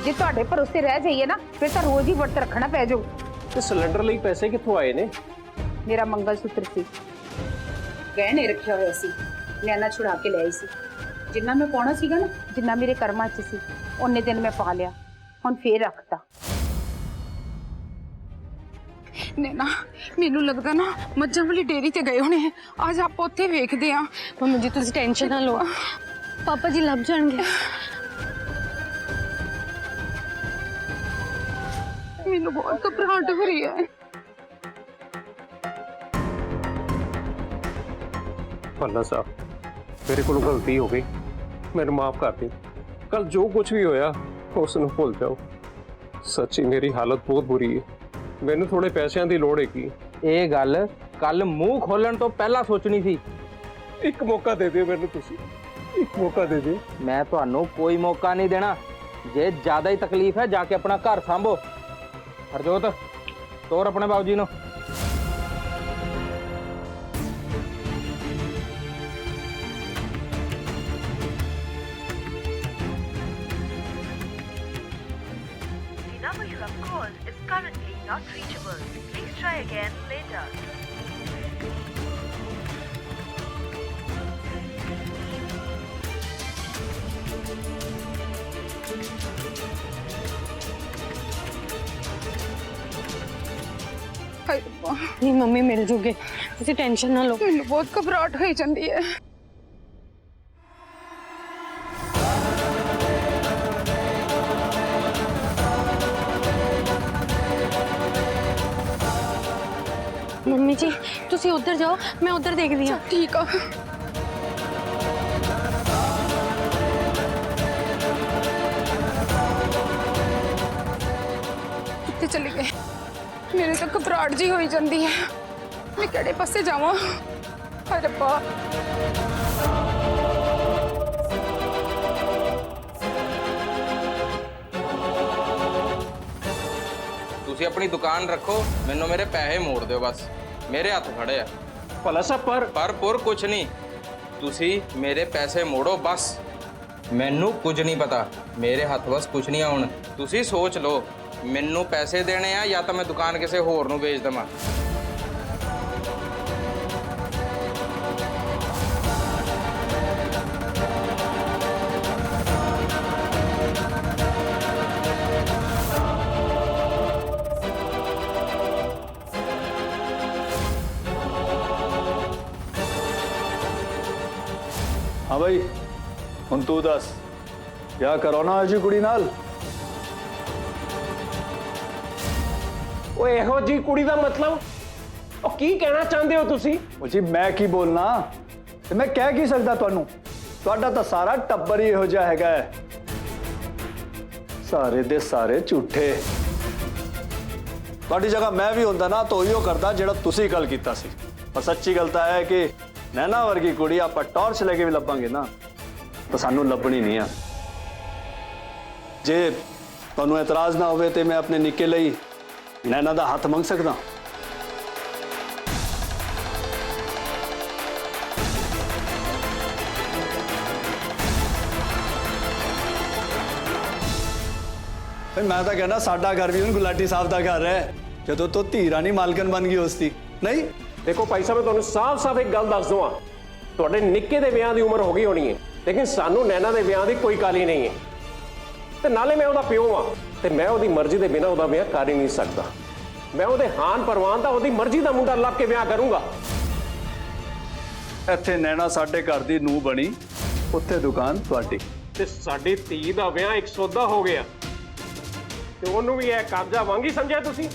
जे तुहाडे भरोसे रह जाइए ना फिर तो रोज ही वर्त रखना पै जाऊ। ते सिलेंडर लिए पैसे कित्थों आए ने? मेरा मंगलसूत्र सी गहने रखा हुआ सी, नैना छुड़ा के लाई सी। जिन्ना मैं पाना सीगा ना, जिन्ना मेरे कर्मां च सी उन्ने दिन मैं पा लिया, हुण फिर रखता। नैना मैनू लगदा ना मज्जां वाली डेयरी ते गए होने, आज आप उत्थे वेखदे आ। मम्मी जी तुसीं टेंशन ना लो, पापा जी लभ जाणगे। मैनू बहुत घबराहट हो रही है। भला साहब मेरे को गलती हो गई, मैंने माफ कर दी। कल जो कुछ भी होया उसनूं भुल जाओ। सच्ची मेरी हालत बहुत बुरी है, मैनूं थोड़े पैसों की लोड़ हैगी। ਇਹ ਗੱਲ ਕੱਲ ਮੂੰਹ ਖੋਲਣ ਤੋਂ ਪਹਿਲਾਂ ਸੋਚਣੀ ਸੀ। एक मौका दे दिओ मैनूं तुसीं, एक मौका दे दिओ। ਮੈਂ ਤੁਹਾਨੂੰ ਕੋਈ ਮੌਕਾ ਨਹੀਂ ਦੇਣਾ। ਜੇ ਜ਼ਿਆਦਾ ਹੀ ਤਕਲੀਫ ਹੈ ਜਾ ਕੇ ਆਪਣਾ ਘਰ ਸੰਭੋ। ਹਰਜੋਤ ਤੋਰ ਆਪਣੇ ਬਾਬੂ ਜੀ ਨੂੰ। The number you have called is currently not reachable. Please try again later. हाय रब्बा, नहीं मम्मी मिल जूगे, तुसीं टेंशन ना लो। मैनू बहुत घबराहट होई जांदी है। मम्मी जी तुसीं उधर जाओ, मैं उधर देखदी हां। ठीक आ। कित्थे चली गए? मेरे तो घबराहट जी होई जांदी है, मैं किहड़े पासे जावां? हाय रब्बा। ਤੁਸੀਂ ਆਪਣੀ ਦੁਕਾਨ ਰੱਖੋ, ਮੈਨੂੰ ਮੇਰੇ ਪੈਸੇ ਮੋੜ ਦਿਓ ਬਸ। ਮੇਰੇ ਹੱਥ ਖੜੇ ਆ। भला साहब पर ਪੁਰ ਕੁਛ ਨਹੀਂ, ਤੁਸੀਂ ਮੇਰੇ ਪੈਸੇ ਮੋੜੋ ਬਸ। ਮੈਨੂੰ ਕੁਝ ਨਹੀਂ ਪਤਾ, ਮੇਰੇ ਹੱਥ ਬਸ ਕੁਛ ਨਹੀਂ ਆ। ਹੁਣ ਤੁਸੀਂ ਸੋਚ ਲਓ, ਮੈਨੂੰ ਪੈਸੇ ਦੇਣੇ ਆ ਜਾਂ ਤਾਂ ਮੈਂ ਦੁਕਾਨ ਕਿਸੇ ਹੋਰ ਨੂੰ ਵੇਚ ਦੇਵਾਂ। हाँ भाई हुण तू दस क्या कराना है जी कुड़ी नाल? ओए इहो जी कुड़ी दा मतलब ओ की कहना चाहते हो तुसी? ओ जी मैं की बोलना ते मैं कह की सकदा तुहानू? तुहाडा तां सारा टब्बर ही इहो जिहा हैगा है, सारे दे सारे झूठे। तुहाडी जगह मैं भी हुंदा ना तो उहियो करदा जिहड़ा तुसी कल कीता सी। पर सच्ची गल तां है कि नैना वर्गी कुड़ी आप टॉर्च लेके भी लभांगे ना तो सानू लभनी नहीं आ। जे तुहानू एतराज ना होवे ते मैं अपने निक्के लई नैना दा हाथ मंग सकदा? मैं तो कहना साडा घर भी हुण गुलाटी साहब दा घर है, जदों तो धी रानी मालकन बन गई उसकी। नहीं देखो भाई साहब मैं तुहानू साफ साफ एक गल दस दवां, तुहाडे निक्के दे विआह दी उम्र हो गई होनी है, लेकिन सानू नैना दे विआह दी कोई काली नहीं है। ते नाले मैं उहदा प्यो हां ते मैं उहदी मर्जी दे बिना उहदा विआह कर ही नहीं सकदा। मैं उहदे हान परवान दा उहदी मर्जी दा मुंडा लभ के विआह करूंगा। इत्थे नैना साडे घर दी नूंह बनी, उत्थे दुकान तुहाडी। ते साडी धी दा विआह एक सौदा हो गया ते ओनू भी यह कागजा वांगी समझिया तुसी?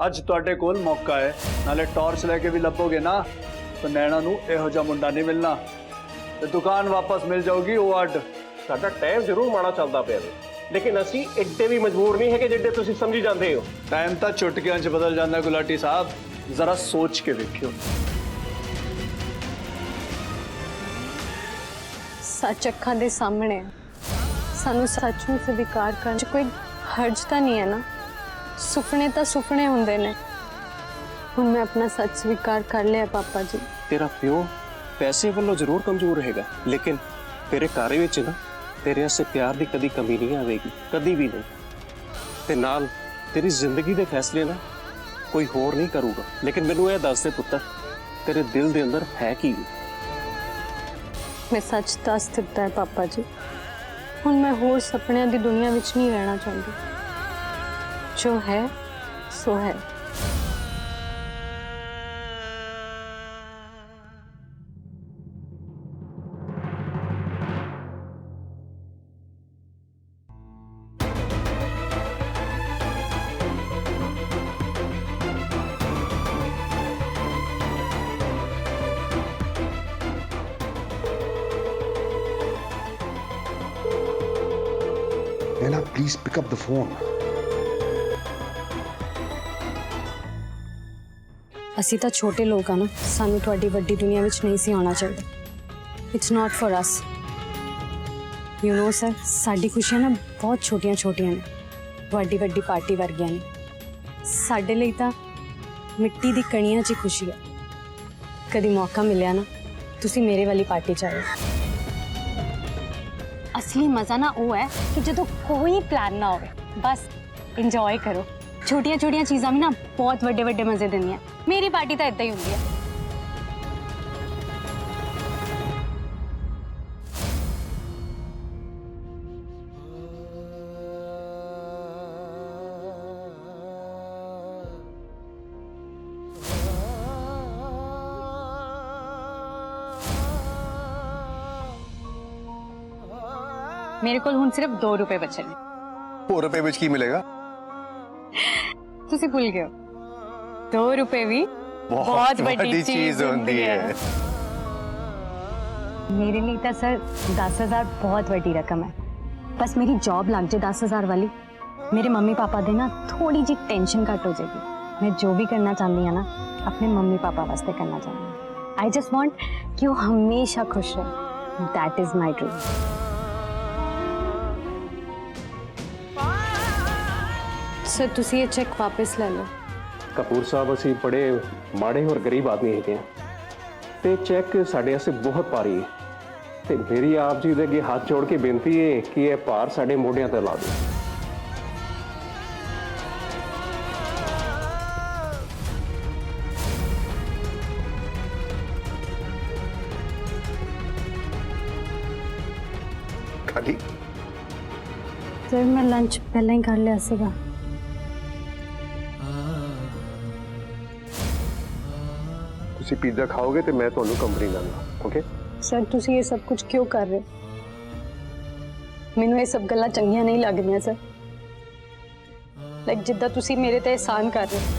अज तुहाडे कोल मौका है, नाले टॉर्च लेके भी लभोगे ना तो नैना नूं इहो जिहा मुंडा नहीं मिलना ते दुकान वापस मिल जाऊगी वो अड। साडा टाइम जरूर माड़ा चलदा पिया वे, लेकिन असी एड्डे भी मजबूर नहीं है कि जिड्डे तुसी समझी जाते हो। टाइम तो चुटकियां च बदल जांदा गुलाटी साहब, जरा सोच के देखियो। सच अखां दे सामने है, सानू सच नूं स्वीकार करन च कोई हर्ज तां नहीं है ना। सुपने तो सुपने हुंदे ने, हुण मैं अपना सच स्वीकार कर लिया पापा जी। तेरा प्यो पैसे वालों जरूर कमजोर रहेगा, लेकिन ਤੇਰੇ ਘਰ ਵਿੱਚ ਨਾ ਤੇਰੇ ਵਾਸਤੇ ਪਿਆਰ ਦੀ ਕਦੀ ਕਮੀ ਨਹੀਂ ਆਵੇਗੀ, ਕਦੀ ਵੀ ਨਹੀਂ। ਤੇ ਨਾਲ ਤੇਰੀ ਜ਼ਿੰਦਗੀ ਦੇ ਫੈਸਲੇ ਨਾ ਕੋਈ ਹੋਰ ਨਹੀਂ ਕਰੂਗਾ। ਲੇਕਿਨ ਮੈਨੂੰ ਇਹ ਦੱਸ ਦੇ ਪੁੱਤਰ, ਤੇਰੇ ਦਿਲ ਦੇ ਅੰਦਰ ਹੈ ਕੀ? ਮੈਂ ਸੱਚ ਦੱਸ ਦਿੱਤਾ ਹੈ ਪਾਪਾ ਜੀ। ਹੁਣ ਮੈਂ ਹੋਰ ਸੁਪਨਿਆਂ ਦੀ ਦੁਨੀਆ ਵਿੱਚ ਨਹੀਂ ਰਹਿਣਾ ਚਾਹੁੰਦੀ। ਜੋ ਹੈ ਸੋ ਹੈ। Naina, please pick up the phone. ਅਸੀਂ ਤਾਂ ਛੋਟੇ ਲੋਕ ਆ ਨਾ, ਸਾਨੂੰ ਤੁਹਾਡੀ ਵੱਡੀ ਦੁਨੀਆ ਵਿੱਚ ਨਹੀਂ ਸੀ ਆਉਣਾ ਚਾਹੀਦਾ। It's not for us. You know sir, ਸਾਡੀ ਖੁਸ਼ੀਆਂ ਨਾ ਬਹੁਤ ਛੋਟੀਆਂ ਛੋਟੀਆਂ ਨੇ, ਵੱਡੀ ਵੱਡੀ ਪਾਰਟੀ ਵਰਗੀਆਂ ਨੇ। ਸਾਡੇ ਲਈ ਤਾਂ ਮਿੱਟੀ ਦੀ ਕਣੀਆਂ 'ਚ ਹੀ ਖੁਸ਼ੀ ਹੈ। ਕਦੀ ਮੌਕਾ ਮਿਲਿਆ ਨਾ, ਤੁਸੀਂ ਮੇਰੇ ਵਾਲੀ ਪਾਰਟੀ 'ਚ ਆਇਓ। ਅਸਲੀ ਮਜ਼ਾ ਨਾ ਉਹ ਹੈ ਕਿ ਜਦੋਂ ਕੋਈ ਪਲਾਨ ਨਾ ਹੋਵੇ, ਬਸ ਇੰਜੋਏ ਕਰੋ। ਛੋਟੀਆਂ ਛੋਟੀਆਂ ਚੀਜ਼ਾਂ ਵੀ ਨਾ ਬਹੁਤ ਵੱਡੇ ਵੱਡੇ ਮਜ਼ੇ ਦਿੰਦੀਆਂ। ਮੇਰੀ ਪਾਰਟੀ ਤਾਂ ਇਦਾਂ ਹੀ ਹੁੰਦੀ ਹੈ। ਮੇਰੇ ਕੋਲ ਹੁਣ ਸਿਰਫ 2 ਰੁਪਏ ਬਚੇ ਨੇ। 4 रुपए ਵਿੱਚ ਕੀ ਮਿਲੇਗਾ? ਤੁਸੀਂ ਭੁੱਲ ਗਏ ਹੋ, 2 ਰੁਪਏ ਵੀ ਬਹੁਤ ਵੱਡੀ ਚੀਜ਼ ਹੁੰਦੀ ਹੈ। मेरे लिए तो सर 10,000 बहुत बड़ी रकम है। बस मेरी जॉब लग जाए 10,000 वाली, मेरे मम्मी पापा दे ना थोड़ी जी टेंशन घट हो जाएगी। मैं जो भी करना चाहती हूँ ना, अपने मम्मी पापा वास्ते करना चाहती हूँ। आई जस्ट वांट कि वो हमेशा खुश रहे। That is my dream. Sir तुसी ये चेक वापस ले लो। ਕਪੂਰ ਸਾਹਿਬ, ਅਸੀਂ ਬੜੇ ਮਾੜੇ ਔਰ ਗਰੀਬ ਆਦਮੀ ਹੈਗੇ ਆ ਤੇ ਚੈੱਕ ਸਾਡੇ ਵਾਸਤੇ ਬਹੁਤ ਭਾਰੀ ਹੈ ਤੇ ਮੇਰੀ ਆਪ ਜੀ ਦੇ ਅੱਗੇ ਹੱਥ ਜੋੜ ਕੇ ਬੇਨਤੀ ਹੈ ਕਿ ਇਹ ਭਾਰ ਸਾਡੇ ਮੋਢਿਆਂ ਤੇ ਲਾ ਦਿਓ। खाली सर मैं लंच पहले ही कर लिया सीगा। ਤੁਸੀਂ ਪੀਜ਼ਾ ਖਾਓਗੇ ਤੇ ਮੈਂ ਤੁਹਾਨੂੰ ਕੰਪਨੀ ਦਾਂਗਾ। ਓਕੇ सर तुसी ये सब कुछ क्यों कर रहे हो? मैनू ये सब गल्लां चंगियां नहीं लगदियां सर। लाइक जिद्दां तुसी मेरे ते एहसान कर रहे हो।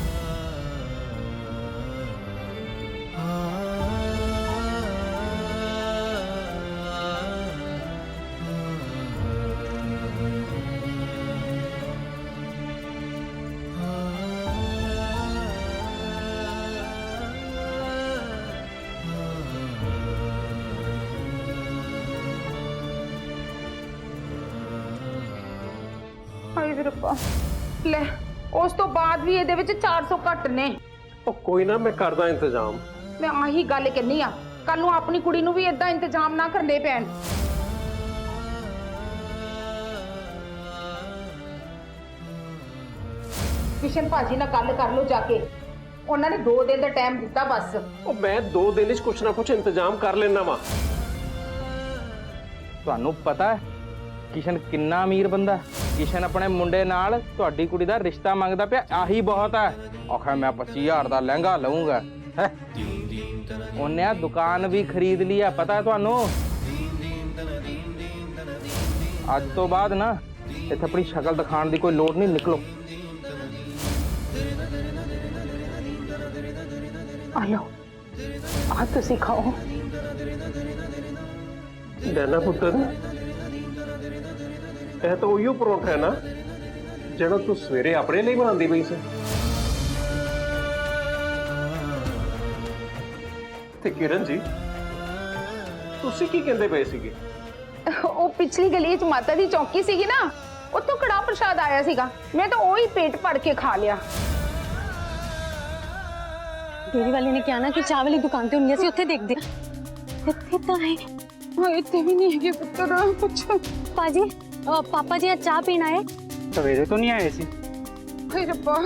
ਹਾਏ ਰੱਬਾ, ਲੈ ਉਸ ਤੋਂ ਬਾਅਦ ਵੀ ਇਹਦੇ ਵਿੱਚ 400 ਘੱਟ ਨੇ। ਉਹ ਕੋਈ ਨਾ, ਮੈਂ ਕਰਦਾ ਇੰਤਜ਼ਾਮ। ਮੈਂ ਆਹੀ ਗੱਲ ਕਹਿੰਨੀ ਆ, ਕੱਲ ਨੂੰ ਆਪਣੀ ਕੁੜੀ ਨੂੰ ਵੀ ਇਦਾਂ ਇੰਤਜ਼ਾਮ ਨਾ ਕਰਨੇ ਪੈਣ। ਕਿਸ਼ਨ ਭਾਜੀ ਨਾਲ ਗੱਲ ਕਰ ਲਓ ਜਾ ਕੇ, ਉਹਨਾਂ ਨੇ 2 ਦਿਨ ਦਾ ਟਾਈਮ ਦਿੱਤਾ ਬਸ। ਉਹ ਮੈਂ 2 ਦਿਨ ਵਿੱਚ ਕੁਛ ਨਾ ਕੁਛ ਇੰਤਜ਼ਾਮ ਕਰ ਲੈਣਾ ਵਾ। ਤੁਹਾਨੂੰ ਪਤਾ ਹੈ ਕਿਸ਼ਨ ਕਿੰਨਾ ਅਮੀਰ ਬੰਦਾ? ਕਿਸ਼ਨ ਆਪਣੇ ਮੁੰਡੇ ਨਾਲ ਤੁਹਾਡੀ ਕੁੜੀ ਦਾ ਰਿਸ਼ਤਾ ਮੰਗਦਾ ਪਿਆ, ਆਹੀ ਬਹੁਤ ਹੈ। ਆਖਿਆ ਮੈਂ 25,000 ਦਾ ਲਹਿੰਗਾ ਲਵਾਂਗਾ। ਉਹਨੇ ਆ ਦੁਕਾਨ ਵੀ ਖਰੀਦ ਲਈ ਹੈ, ਪਤਾ ਹੈ ਤੁਹਾਨੂੰ? ਅੱਜ ਤੋਂ ਬਾਅਦ ਨਾ ਇੱਥੇ ਆਪਣੀ ਸ਼ਕਲ ਦਿਖਾਉਣ ਦੀ ਕੋਈ ਲੋੜ ਨਹੀਂ, ਨਿਕਲੋ। ਆ ਲਓ, ਆ ਤੁਸੀਂ ਖਾਓ। ਲੈਣਾ ਪੁੱਤਰ, ਇਹ ਤਾਂ ਉਹੀਓ ਪਰੌਂਠਾ ਹੈ ਨਾ ਜਿਹੜਾ ਤੂੰ ਸਵੇਰੇ ਆਪਣੇ ਲਈ ਬਣਾਉਂਦੀ ਪਈ ਸੀ। ਤੇ ਕਿਰਨ ਜੀ, ਤੁਸੀਂ ਕੀ ਕਹਿੰਦੇ ਪਏ ਸੀਗੇ? ਉਹ ਪਿਛਲੀ ਗਲੀ 'ਚ ਮਾਤਾ ਦੀ ਚੌਕੀ ਸੀਗੀ ਨਾ, ਉੱਥੋਂ ਕੜਾ ਪ੍ਰਸ਼ਾਦ ਆਇਆ ਸੀਗਾ, ਮੈਂ ਤਾਂ ਉਹੀ ਪੇਟ ਭਰ ਕੇ ਖਾ ਲਿਆ। डेरी वाले ने क्या ना कि चावल की दुकान ते होंगी, ਅਸੀਂ ਉੱਥੇ ਦੇਖਦੇ। ਇੱਥੇ ਤਾਂ ਹੈ हाँ इतने भी नहीं है पुत्र कुछ। पाजी पापा जी आज चाह पीना है? सवेरे तो नहीं आए सी। हे रब्बा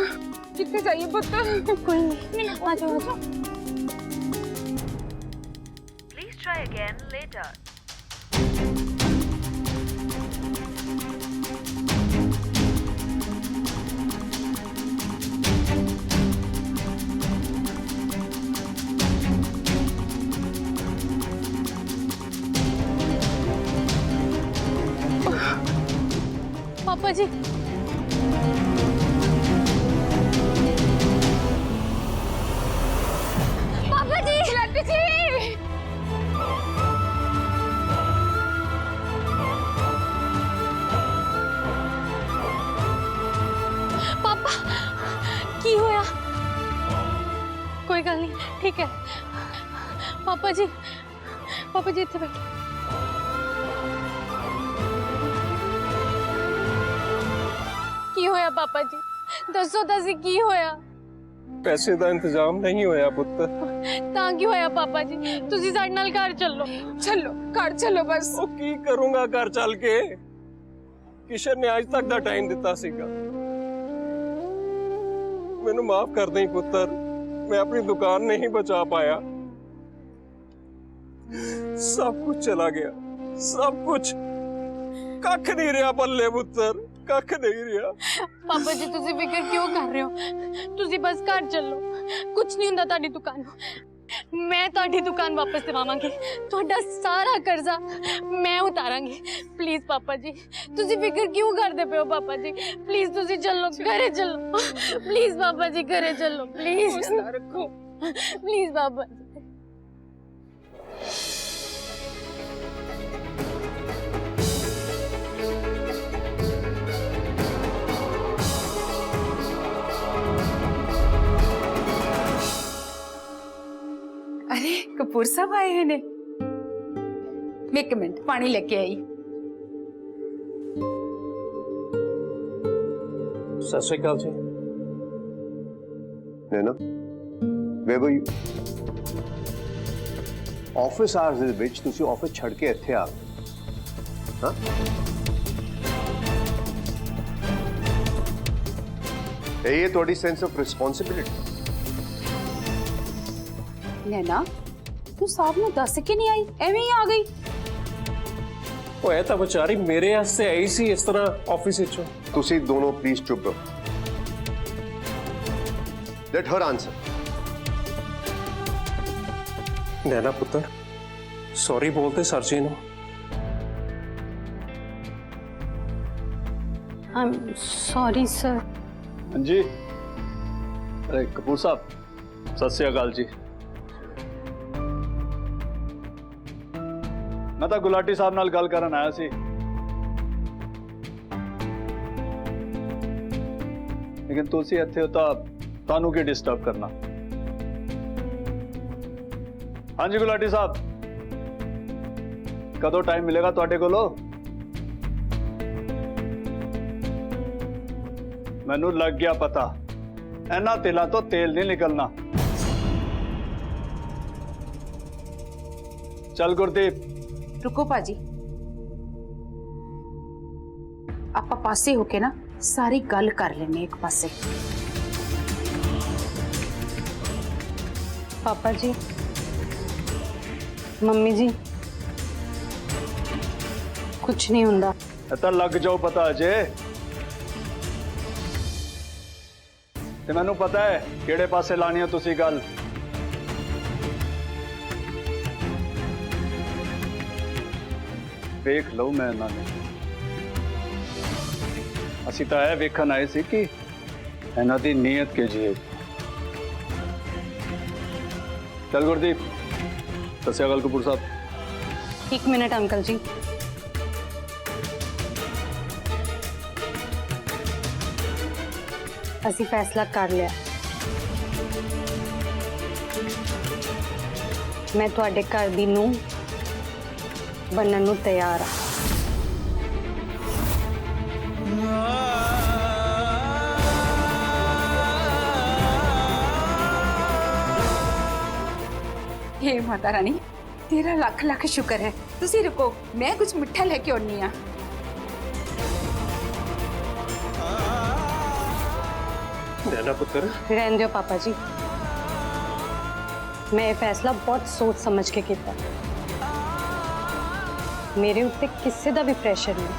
कितने चाहिए पुत्र? कोई नहीं, आ जाओ आ जाओ। Please try again later. पापा जी पापा जी लड्डू जी पापा की होया? कोई गल नहीं, ठीक है। पापा जी इत्थे बैठो। की होया पापा जी? दसो दसी की होया? ਪੈਸੇ ਦਾ ਇੰਤਜ਼ਾਮ ਨਹੀਂ ਹੋਇਆ ਪੁੱਤ। ਤਾਂ ਕੀ ਹੋਇਆ ਪਾਪਾ ਜੀ? ਤੁਸੀਂ ਸਾਡੇ ਨਾਲ ਘਰ ਚੱਲੋ। चलो घर चलो बस। ਉਹ ਕੀ ਕਰੂੰਗਾ ਘਰ ਚੱਲ ਕੇ? ਕਿਸ਼ਨ ਨੇ ਅੱਜ ਤੱਕ ਦਾ ਟਾਈਮ ਦਿੱਤਾ ਸੀਗਾ। ਮੈਨੂੰ ਮਾਫ ਕਰ ਦੇਈ ਪੁੱਤਰ, ਮੈਂ ਆਪਣੀ ਦੁਕਾਨ ਨਹੀਂ ਬਚਾ ਪਾਇਆ। ਸਭ ਕੁਝ ਚਲਾ ਗਿਆ, ਸਭ ਕੁਝ। ਕੱਖ ਨਹੀਂ ਰਿਹਾ ਪੱਲੇ ਪੁੱਤਰ, ਕੱਖ ਨਹੀਂ ਰਿਹਾ। ਪਾਪਾ ਜੀ ਤੁਸੀਂ ਫਿਕਰ ਕਿਉਂ ਕਰ ਰਹੇ ਹੋ? ਤੁਸੀਂ ਬਸ ਘਰ ਚੱਲੋ, ਕੁਝ ਨਹੀਂ ਹੁੰਦਾ ਤੁਹਾਡੀ ਦੁਕਾਨ ਨੂੰ। ਮੈਂ ਤੁਹਾਡੀ ਦੁਕਾਨ ਵਾਪਸ ਦਿਵਾਵਾਂਗੀ, ਤੁਹਾਡਾ ਸਾਰਾ ਕਰਜ਼ਾ ਮੈਂ ਉਤਾਰਾਂਗੀ। ਪਲੀਜ਼ ਪਾਪਾ ਜੀ ਤੁਸੀਂ ਫਿਕਰ ਕਿਉਂ ਕਰਦੇ ਪਏ ਹੋ? ਪਾਪਾ ਜੀ ਪਲੀਜ਼ ਤੁਸੀਂ ਚੱਲੋ, ਘਰੇ ਚੱਲੋ। ਪਲੀਜ਼ ਪਾਪਾ ਜੀ ਘਰੇ ਚੱਲੋ, ਪਲੀਜ਼ हौसला रखो। ਪਲੀਜ਼ ਪਾਪਾ ਜੀ। अरे कपूर साहब आए हुए ने। एक मिनट पानी लेके आई। ਸਤਿ ਸ਼੍ਰੀ ਅਕਾਲ ਜੀ। नैना, where were you? Office hours ਦੇ ਵਿੱਚ ਤੁਸੀਂ ਆਫਿਸ ਛੱਡ ਕੇ ਇੱਥੇ ਆ ਗਏ। ਹਾਂ ਇਹ ਤੁਹਾਡੀ ਸੈਂਸ ਆਫ ਰਿਸਪੌਂਸਿਬਿਲਿਟੀ। नैना तू साहब ने दस के नहीं आई, एवें ही आ गई। ਉਹ ਇਹ ਤਾਂ ਵਿਚਾਰੀ ਮੇਰੇ ਵਾਸਤੇ ਆਈ ਸੀ ਇਸ ਤਰ੍ਹਾਂ ਆਫਿਸ ਵਿੱਚੋਂ। ਤੁਸੀਂ ਦੋਨੋਂ ਪਲੀਜ਼ ਚੁੱਪ ਰਹੋ। ਲੈਟ ਹਰ ਆਨਸਰ। ਨੈਣਾ ਪੁੱਤਰ ਸੌਰੀ ਬੋਲਤੇ ਸਰ ਜੀ ਨੂੰ। I am sorry sir. ਹਾਂਜੀ ਅਰੇ ਕਪੂਰ ਸਾਹਿਬ ਸਤਿ ਸ਼੍ਰੀ ਅਕਾਲ ਜੀ। ਮੈਂ ਤਾਂ ਗੁਲਾਟੀ ਸਾਹਿਬ ਨਾਲ ਗੱਲ ਕਰਨ ਆਇਆ ਸੀ, ਲੇਕਿਨ ਤੁਸੀਂ ਇੱਥੇ ਹੋ ਤਾਂ ਤੁਹਾਨੂੰ ਕੀ ਡਿਸਟਰਬ ਕਰਨਾ। ਹਾਂਜੀ ਗੁਲਾਟੀ ਸਾਹਿਬ ਕਦੋਂ ਟਾਈਮ ਮਿਲੇਗਾ ਤੁਹਾਡੇ ਕੋਲੋਂ? ਮੈਨੂੰ ਲੱਗ ਗਿਆ ਪਤਾ, ਇਹਨਾਂ ਤੇਲਾਂ ਤੋਂ ਤੇਲ ਨਹੀਂ ਨਿਕਲਣਾ। ਚੱਲ ਗੁਰਦੀਪ। रुको भाजी, आपा पासे होके ना सारी गल कर लेने एक पासे। पापा जी मम्मी जी कुछ नहीं हुंदा। ਇਹ ਤਾਂ ਲੱਗ ਜਾਓ ਪਤਾ ਅਜੇ। ਤੇ ਮੈਨੂੰ ਪਤਾ ਹੈ ਕਿਹੜੇ ਪਾਸੇ ਲਾਣੀ ਹੈ ਤੁਸੀਂ ਗੱਲ। ਵੇਖ ਲਓ ਮੈਂ ਇਹਨਾਂ ਨੂੰ। ਅਸੀਂ ਤਾਂ ਇਹ ਵੇਖਣ ਆਏ ਸੀ ਕਿ ਇਹਨਾਂ ਦੀ ਨੀਅਤ ਕੀ ਜੀ ਹੈ। ਚੱਲ ਗੁਰਦੀਪ ਸਤਿ ਸ਼੍ਰੀ ਅਕਾਲ ਕਪੂਰ ਸਾਹਿਬ। एक मिनट अंकल जी। ਅਸੀਂ ਫੈਸਲਾ ਕਰ ਲਿਆ। ਮੈਂ ਤੁਹਾਡੇ ਘਰ ਦੀ ਨੂੰਹ बनने ਨੂੰ ਤਿਆਰ ਹਾਂ। हे माता रानी तेरा लख लख शुक्र है। तुसी रुको, मैं कुछ मिठा लेके आनी आ। नैना पुत्र, रहने दो पापा जी, मैं ये फैसला बहुत सोच समझ के किया। मेरे उत्ते किसी का भी प्रेशर नहीं।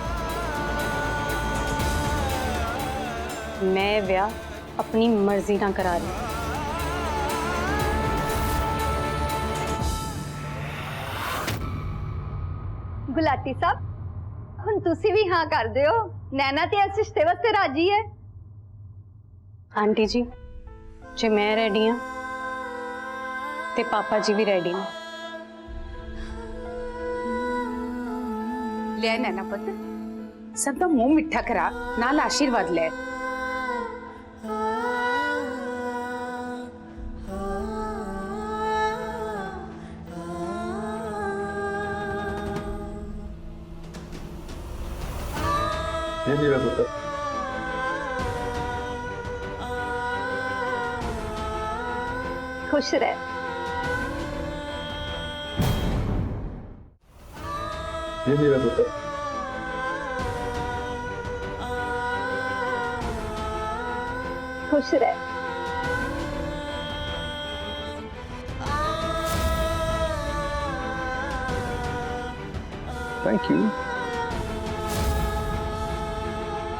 मैं विआह अपनी मर्जी ना करा रही। गुलाटी साहब, हुण तुसी भी हाँ कर दियो। नैना ते इस रिश्ते वास्ते राजी है। आंटी जी, जे मैं रेडी हाँ ते पापा जी भी रेडी हैं। ले नैना पुत्र, सबका मुंह मिठा करा, नाल आशीर्वाद ले। ये मेरा पुत्र। खुश रह। ये मेरा पुत्र। खुश रह। Thank you.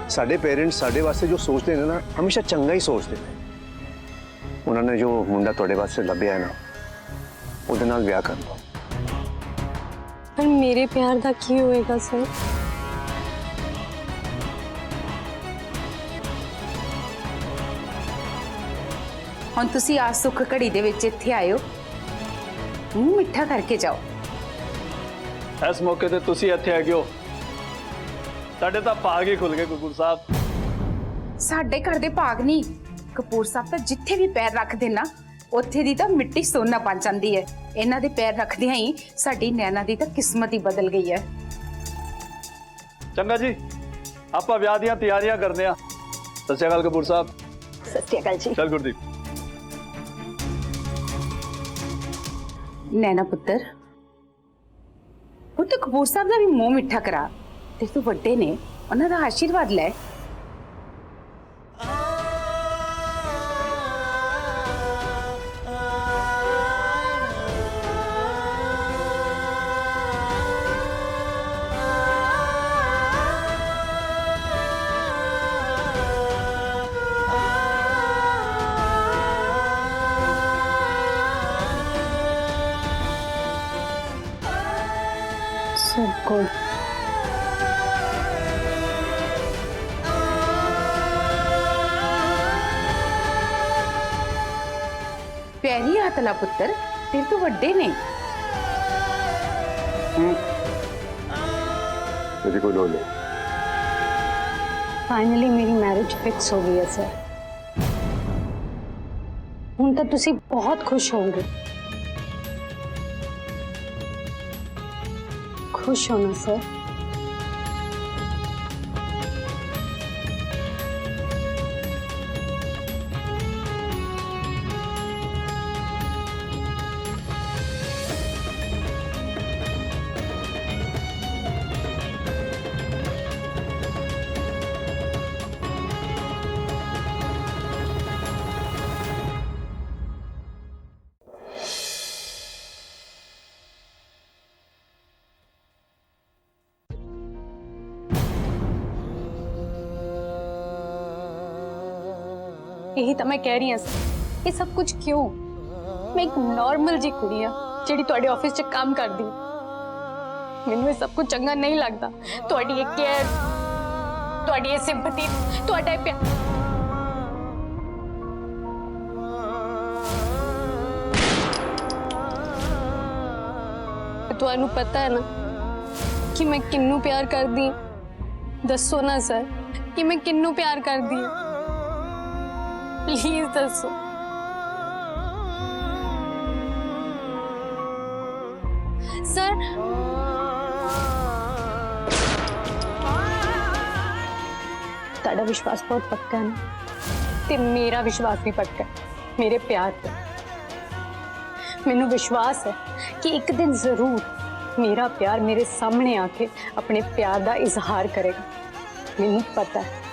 साडे पेरेंट्स साडे वास्ते जो सोचते हैं ना, हमेशा चंगा ही सोचते हैं। उन्होंने जो मुंडा तुहाडे वास्ते लभ्या है ना, उहदे नाल विआह कर लो। पर मेरे प्यार का की होएगा सर? हुण तुसी आ सुख घड़ी दे विच इत्थे आयो, मुंह मिठा करके जाओ। इस मौके ते तुसी इत्थे आ गए हो, साडे तां भाग ही खुल गए कपूर साहब। साडे घर दे भाग नहीं, कपूर साहब तां जिथे भी पैर रखदे ना, उत्थे दी तां मिट्टी सोना बन जांदी है। इन्हां दे पैर रखदियां ही साडी नैना दी तां किस्मत ही बदल गई है। चंगा जी, आपां विआह दीयां तैयारियां करने आ। सत श्री अकाल कपूर साहब। सत श्री अकाल जी। चल गुरदीप। नैना पुत्र, पुत्त कपूर साहब दा भी मुंह मिठा करा, ते तू वड्डे ने, उन्हां दा आशीर्वाद ले। So good. पैरी हथ ला पुत्र, तेरे तो वड्डे ने। मेरी कोई लोड़ नहीं। फाइनली मेरी मैरिज फिक्स हो गई है सर। हुण तां तुसी बहुत खुश होंगे। खुश होना सर। यही तो मैं कह रही हूँ सर, ये सब कुछ क्यों? मैं एक नॉर्मल जी कुड़ी हाँ जिहड़ी तुहाडे ऑफिस च काम करदी। मैनूं ये सब कुछ चंगा नहीं लगता। तुहाडी ये केयर, तुहाडी ये सिंपैथी, तुहाडा ये प्यार। तुहानूं पता है ना कि मैं किन्नू प्यार करदी। दसो ना सर कि मैं किन्नू प्यार करदी। प्लीज दसो। सर ताड़ा विश्वास बहुत पक्का है ना, ते मेरा विश्वास भी पक्का है मेरे प्यार पे। ਮੈਨੂੰ ਵਿਸ਼ਵਾਸ ਹੈ ਕਿ ਇੱਕ ਦਿਨ ਜ਼ਰੂਰ ਮੇਰਾ ਪਿਆਰ ਮੇਰੇ ਸਾਹਮਣੇ ਆ ਕੇ ਆਪਣੇ ਪਿਆਰ ਦਾ ਇਜ਼ਹਾਰ ਕਰੇਗਾ। ਮੈਨੂੰ ਪਤਾ ਹੈ